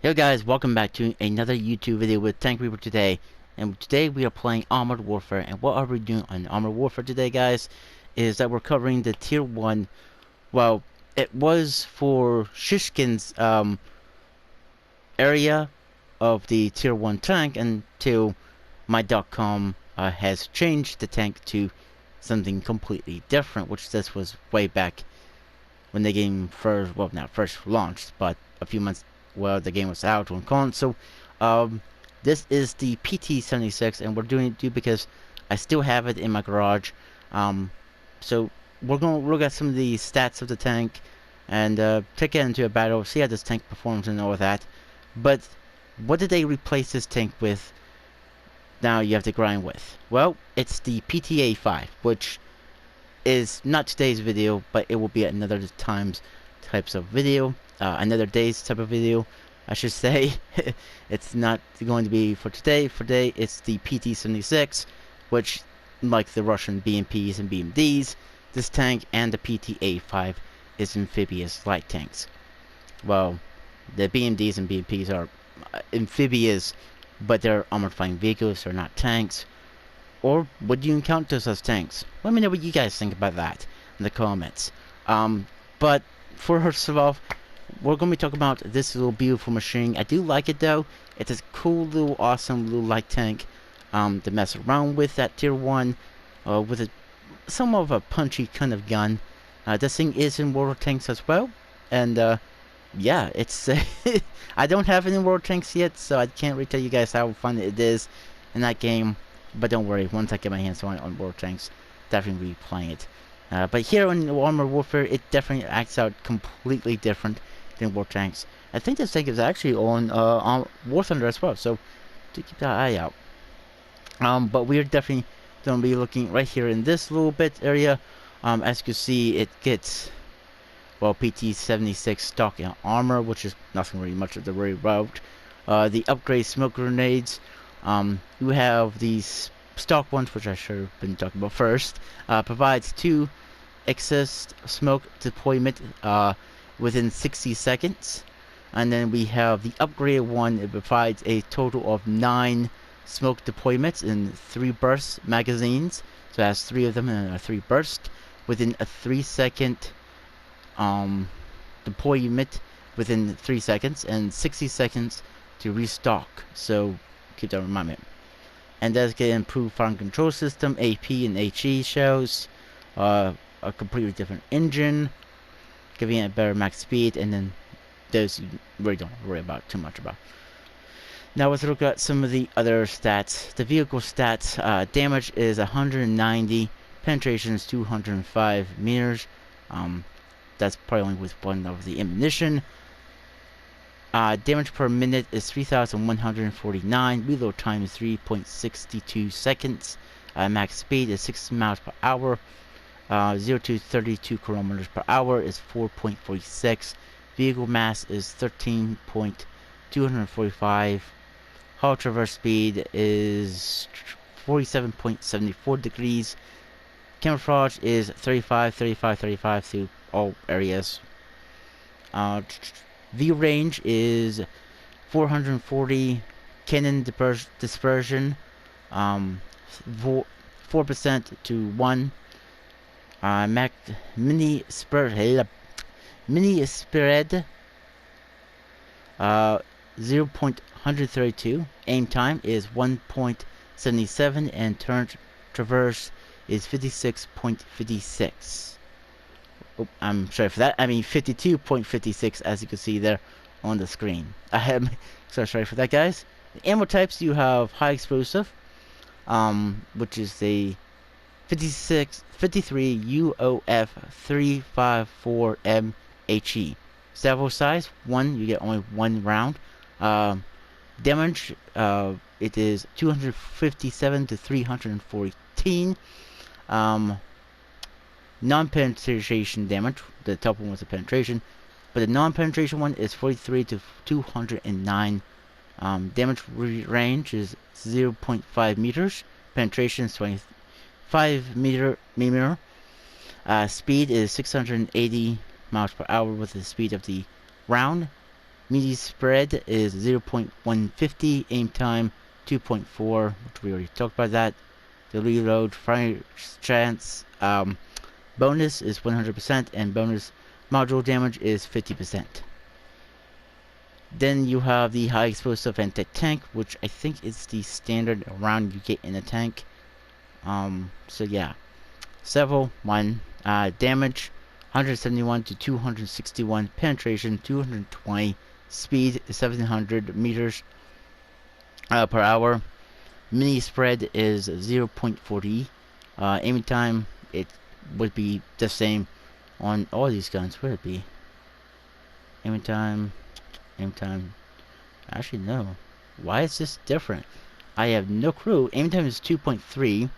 Hey guys, welcome back to another YouTube video with Tank Reaper today. And today we are playing Armored Warfare. And what are we doing on Armored Warfare today, guys? Is that we're covering the Tier 1. Well, it was for Shishkin's area of the Tier 1 tank until my.com has changed the tank to something completely different, which this was way back when the game first, well, not first launched, but a few months, well, the game was out on console. This is the PT-76, and we're doing it because I still have it in my garage. So we're going to look at some of the stats of the tank and take it into a battle, see how this tank performs and all of that. But what did they replace this tank with? Now you have to grind with. Well, it's the PT-85, which is not today's video, but it will be another types of video, another day's type of video, I should say. It's not going to be for today. For today, it's the PT-76, which, like the Russian BMPs and BMDs, this tank and the PT-85 is amphibious light tanks. Well, the BMDs and BMPs are amphibious, but they're armored fighting vehicles, they're not tanks. Or would you count those as tanks? Let me know what you guys think about that in the comments. But first of all, we're going to be talking about this little beautiful machine. I do like it though. It's a cool little awesome little light tank to mess around with at tier 1 with a somewhat of a punchy kind of gun. This thing is in World of Tanks as well. And yeah, it's I don't have any World of Tanks yet, so I can't really tell you guys how fun it is in that game. But don't worry, once I get my hands on World Tanks, definitely be playing it. But here on Armored Warfare, it definitely acts out completely different than World Tanks. I think this tank is actually on War Thunder as well, so do keep that eye out. But we're definitely going to be looking right here in this little bit area. As you can see, it gets, well, PT-76 stock armor, which is nothing really much of the worry about. The upgrade smoke grenades. You have these stock ones, which I should have been talking about first. Provides 2 excess smoke deployment within 60 seconds. And then we have the upgraded one. It provides a total of 9 smoke deployments in 3 burst magazines. So it has 3 of them in a 3 burst within a 3-second deployment within 3 seconds and 60 seconds to restock. So keep that in mind. And that's going to improve firing control system, AP and HE shells, a completely different engine, giving it better max speed, and then those you really don't worry about too much about. Now let's look at some of the other stats. The vehicle stats, damage is 190, penetration is 205 meters. That's probably only with one of the ammunition. Damage per minute is 3,149. Reload time is 3.62 seconds. Max speed is 60 miles per hour. 0 to 32 kilometers per hour is 4.46. Vehicle mass is 13.245. Hull traverse speed is 47.74 degrees. Camouflage is 35, 35, 35 through all areas. View range is 440. Cannon dispersion 4% to 1. Mini spread 0.132. Aim time is 1.77 and turn traverse is 56.56. Oh, I'm sorry for that. I mean 52.56, as you can see there on the screen. So sorry for that, guys. The ammo types, you have high explosive, which is the 53 UOF 354M HE. Salvo size 1. You get only 1 round. Damage, it is 257 to 314. Non-penetration damage. The top one was the penetration, but the non-penetration one is 43 to 209. Damage range is 0.5 meters. Penetration is 25 meter. Speed is 680 miles per hour with the speed of the round. Media spread is 0.150, aim time 2.4, which we already talked about that. The reload fire chance bonus is 100%, and bonus module damage is 50%. Then you have the high explosive anti-tank, which I think is the standard round you get in a tank. So yeah, several one damage, 171 to 261 penetration, 220 speed, 700 meters per hour. Mini spread is 0.40. Aiming time, it would be the same on all these guns. Would it be? Aiming time, aim time. Actually, no. Why is this different? I have no clue. Aim time is 2.3.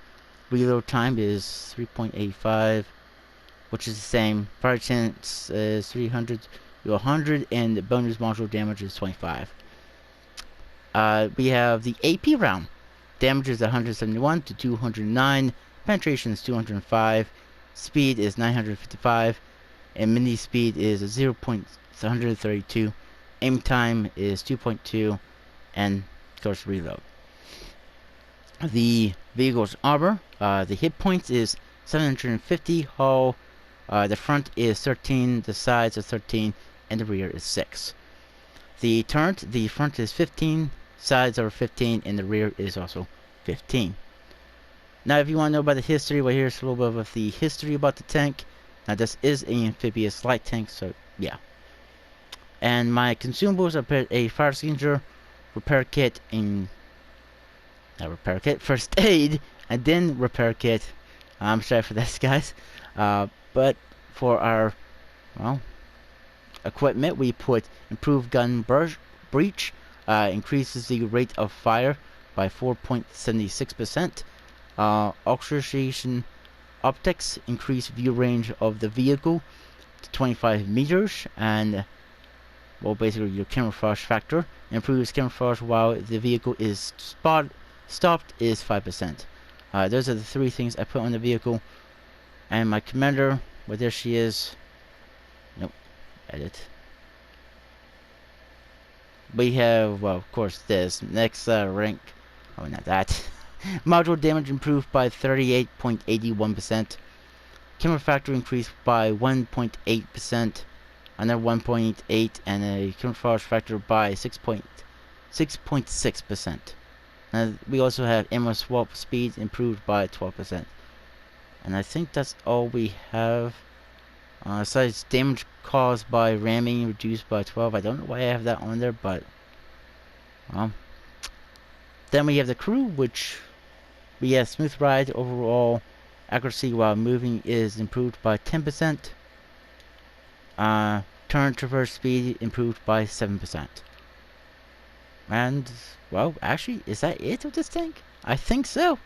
Reload time is 3.85, which is the same. Fire chance is 300 to 100, and the bonus module damage is 25. We have the AP round. Damage is 171 to 209. Penetration is 205. Speed is 955. And mini speed is 0.132. Aim time is 2.2. And of course reload. The vehicle's armor, the hit points is 750. Hull, the front is 13, the sides are 13, and the rear is 6. The turret, the front is 15, sides are 15, and the rear is also 15. Now, if you want to know about the history, well, here's a little bit of the history about the tank. Now, this is an amphibious light tank, so yeah. And my consumables are a fire extinguisher, repair kit, and repair kit, first aid, and then repair kit. I'm sorry for this, guys. But for our, well, equipment, we put improved gun breach, increases the rate of fire by 4.76%. Oxidation optics, increase view range of the vehicle to 25 meters, and well, basically your camouflage factor improves camouflage while the vehicle is stopped is 5%. Those are the three things I put on the vehicle. And my commander, well, there she is. Nope, edit. We have, well, of course, this next rank. Oh, not that. Module damage improved by 38.81%. Camera factor increased by 1.8%. Another 1.8, and a camouflage factor by 6.6%. We also have ammo swap speed improved by 12%. And I think that's all we have. Besides damage caused by ramming reduced by 12. I don't know why I have that on there, but then we have the crew, which we have smooth ride. Overall accuracy while moving is improved by 10%. Turn traverse speed improved by 7%. And, well, actually, is that it with this tank? I think so.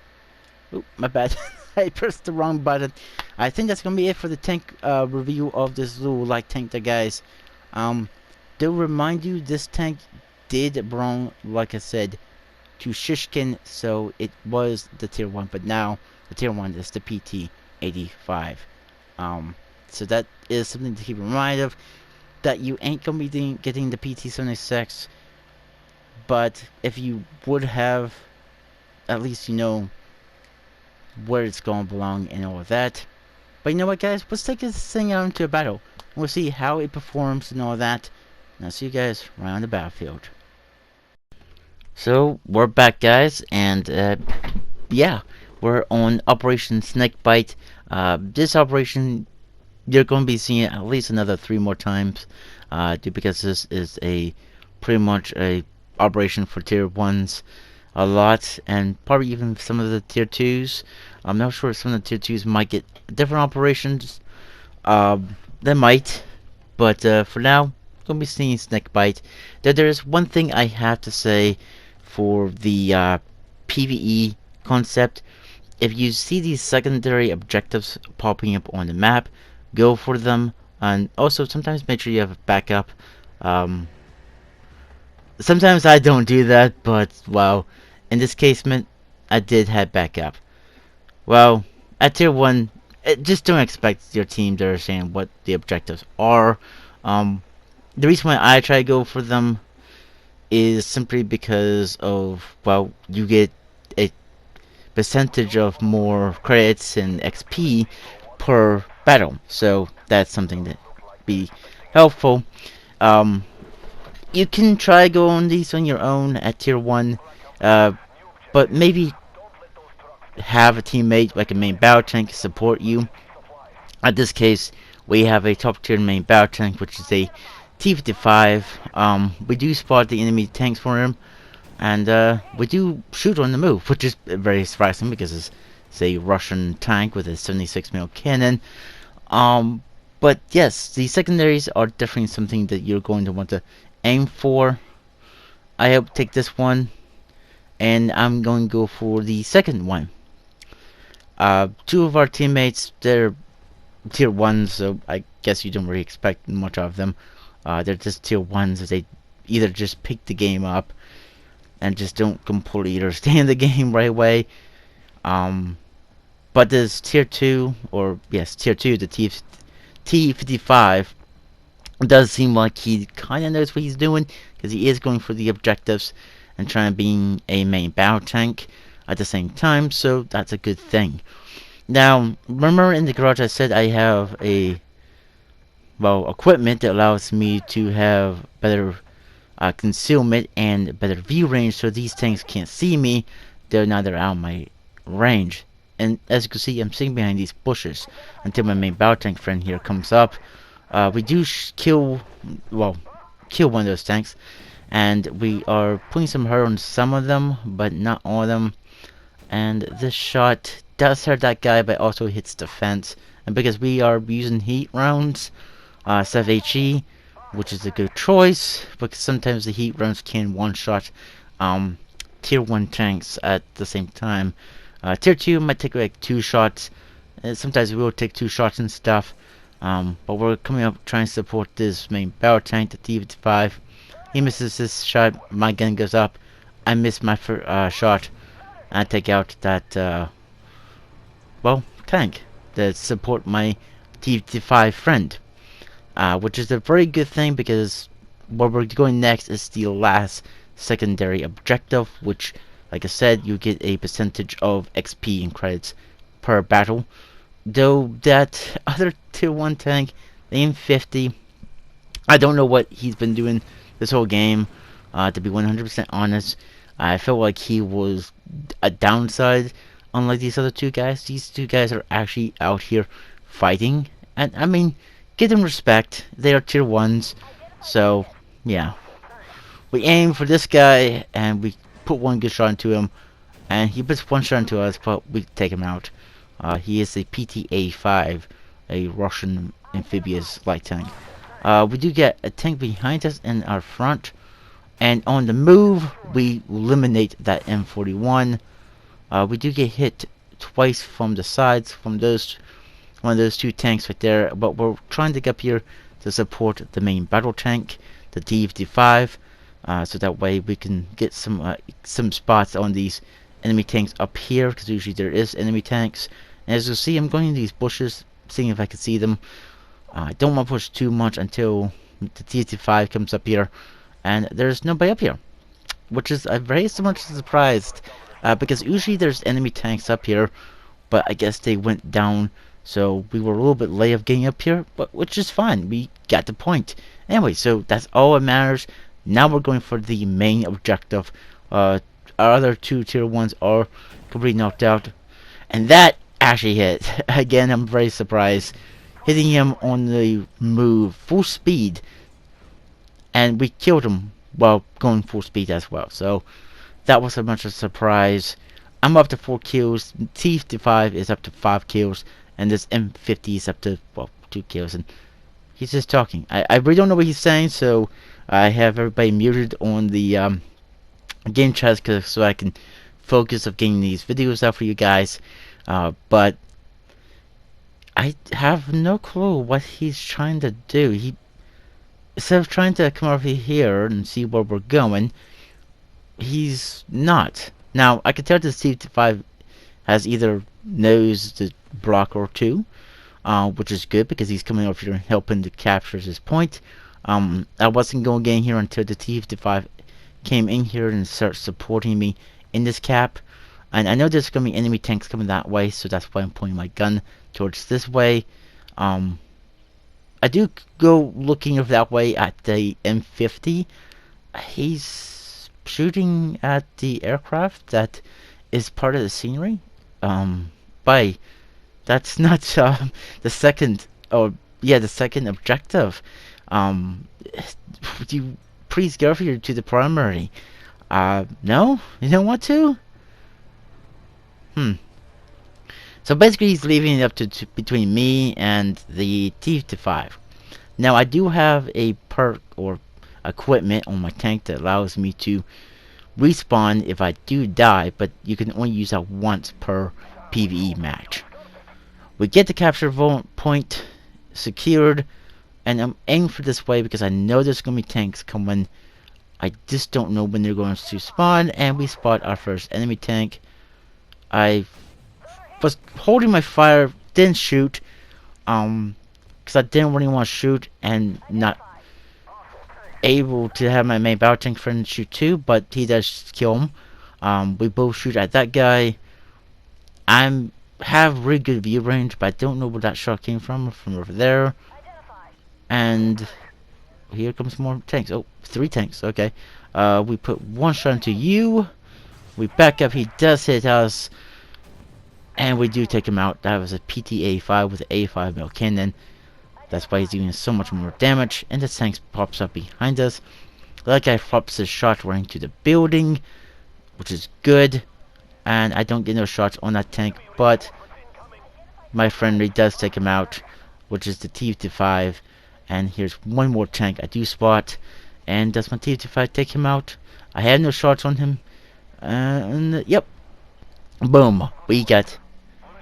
Oop, my bad. I pressed the wrong button. I think that's gonna be it for the tank review of this little light tank there, guys. To remind you, this tank did belong, like I said, to Shishkin, so it was the tier 1, but now the tier 1 is the PT-85. So that is something to keep in mind of, that you ain't gonna be getting the PT-76, but if you would have, at least you know where it's gonna belong and all of that. But you know what, guys? Let's take this thing out into a battle. We'll see how it performs and all that. And I'll see you guys right on the battlefield. So, we're back, guys, and yeah, we're on Operation Snakebite. This operation, you're going to be seeing it at least another 3 more times, because this is a pretty much a operation for tier 1s a lot, and probably even some of the tier 2s. I'm not sure if some of the tier 2s might get different operations. They might, but for now, I'm going to be seeing Snakebite. There's one thing I have to say for the PvE concept. If you see these secondary objectives popping up on the map, go for them, and also sometimes make sure you have a backup. Sometimes I don't do that, but well, in this case, I did have backup. Well, at tier 1, just don't expect your team to understand what the objectives are. The reason why I try to go for them is simply because of, well, you get a percentage of more credits and XP per battle, so that's something that be helpful. Um, you can try go on these on your own at tier 1, uh, but maybe have a teammate like a main battle tank support you. In this case, we have a top tier main battle tank, which is a T-55. We do spot the enemy tanks for him, and we do shoot on the move, which is very surprising because it's a Russian tank with a 76mm cannon. Um, but yes, the secondaries are definitely something that you're going to want to aim for. I hope to take this one, and I'm going to go for the second one. Two of our teammates, they're tier 1s, so I guess you don't really expect much of them. They're just tier 1s, they either just pick the game up and just don't completely understand the game right away. But this tier 2, or yes, tier 2, the T-55, does seem like he kind of knows what he's doing, because he is going for the objectives and trying to be a main battle tank at the same time, so that's a good thing. Now, remember in the garage I said I have a, well, equipment that allows me to have better concealment and better view range, so these tanks can't see me. They're neither out of my range. And as you can see, I'm sitting behind these bushes until my main battle tank friend here comes up. We do kill one of those tanks, and we are putting some hurt on some of them, but not all of them. And this shot does hurt that guy, but also hits the fence. And because we are using heat rounds, instead of HE, which is a good choice, because sometimes the heat rounds can one-shot tier 1 tanks at the same time. Tier 2 might take like 2 shots. Sometimes we will take 2 shots and stuff. But we're coming up trying to support this main battle tank, the T-55. He misses this shot, my gun goes up. I miss my shot. I take out that, well, tank that support my T-55 friend. Which is a very good thing, because what we're going next is the last secondary objective, which, like I said, you get a percentage of XP and credits per battle. Though that other tier 1 tank, the M50, I don't know what he's been doing this whole game. To be 100% honest, I felt like he was a downside. Unlike these other two guys, these two guys are actually out here fighting. And I mean, give them respect. They are tier 1s. So, yeah. We aim for this guy, and we put one good shot into him. And he puts one shot into us, but we take him out. He is a PT-75, a Russian amphibious light tank. We do get a tank behind us in our front. And on the move, we eliminate that M41. We do get hit twice from the sides from one of those two tanks right there, but we're trying to get up here to support the main battle tank, the T-55, so that way we can get some spots on these enemy tanks up here, because usually there is enemy tanks. And as you see, I'm going in these bushes, seeing if I can see them. I don't want to push too much until the T-55 comes up here, and there's nobody up here, which is very much surprised, because usually there's enemy tanks up here, but I guess they went down, so we were a little bit late of getting up here, but which is fine. We got the point. Anyway, so that's all that matters. Now we're going for the main objective. Our other two tier 1s are completely knocked out, and that actually hit. Again, I'm very surprised. Hitting him on the move, full speed, and we killed him while going full speed as well. So that was a much of a surprise. I'm up to 4 kills. T-55 is up to 5 kills, and this M50 is up to, well, 2 kills. And he's just talking. I really don't know what he's saying, so I have everybody muted on the game chat so I can focus of getting these videos out for you guys. But I have no clue what he's trying to do. Instead of trying to come over here and see where we're going, he's not. Now, I can tell the C-5 has either knows the block or two, which is good because he's coming over here and helping to capture his point. I wasn't going to get in here until the T-55 came in here and started supporting me in this cap. And I know there's going to be enemy tanks coming that way, so that's why I'm pointing my gun towards this way. I do go looking that way at the M50. He's shooting at the aircraft that is part of the scenery. By that's not the second, or yeah, the second objective. Um, you please go here to the primary. No, you don't want to. So basically, he's leaving it up to between me and the T-55. Now, I do have a perk or equipment on my tank that allows me to respawn if I do die, but you can only use that once per PvE match. We get the capture point secured, and I'm aiming for this way because I know there's going to be tanks coming. I just don't know when they're going to spawn, and we spot our first enemy tank. I was holding my fire, didn't shoot, because I didn't really want to shoot and not able to have my main battle tank friend shoot too, but he does kill him. We both shoot at that guy. I have really good view range, but I don't know where that shot came from over there. And here comes more tanks. Oh, 3 tanks, okay. We put 1 shot into you. We back up, he does hit us. And we do take him out. That was a PT-85 with an 85 mil cannon. That's why he's doing so much more damage. And the tank pops up behind us. That guy flops his shot right into the building, which is good. And I don't get no shots on that tank, but my friendly does take him out, which is the T-55. And here's one more tank I do spot. And does my T-55 take him out? I had no shots on him. And yep. Boom. We got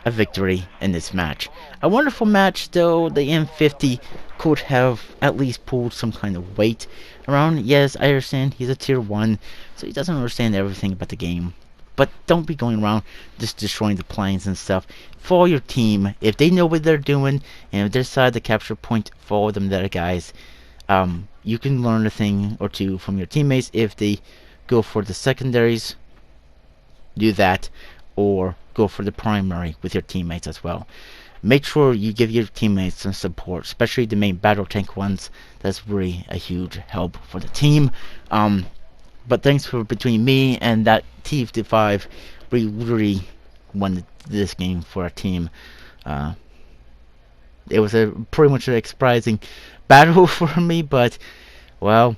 a victory in this match. A wonderful match, though. The M50 could have at least pulled some kind of weight around. Yes, I understand he's a tier 1, so he doesn't understand everything about the game. But don't be going around just destroying the planes and stuff. Follow your team. If they know what they're doing, and if they decide to capture a point, follow them there, guys. You can learn a thing or two from your teammates. If they go for the secondaries, do that. Or go for the primary with your teammates as well. Make sure you give your teammates some support, especially the main battle tank ones. That's really a huge help for the team. But thanks for between me and that T-55, we really won this game for our team. It was a pretty much a surprising battle for me, but well,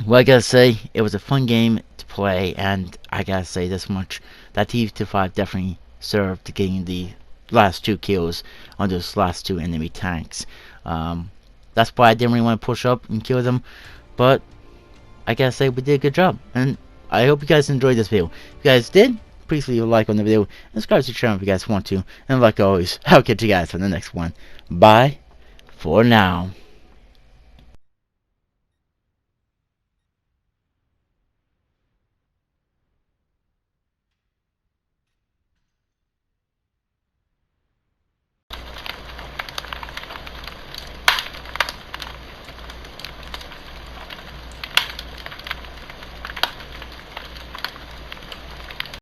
what I gotta say, it was a fun game to play, and I gotta say this much: that T-55 definitely served to gain the last 2 kills on those last 2 enemy tanks. That's why I didn't really want to push up and kill them, but I gotta say we did a good job, and I hope you guys enjoyed this video. If you guys did, please leave a like on the video and subscribe to the channel if you guys want to. And like always, I'll catch you guys on the next one. Bye for now.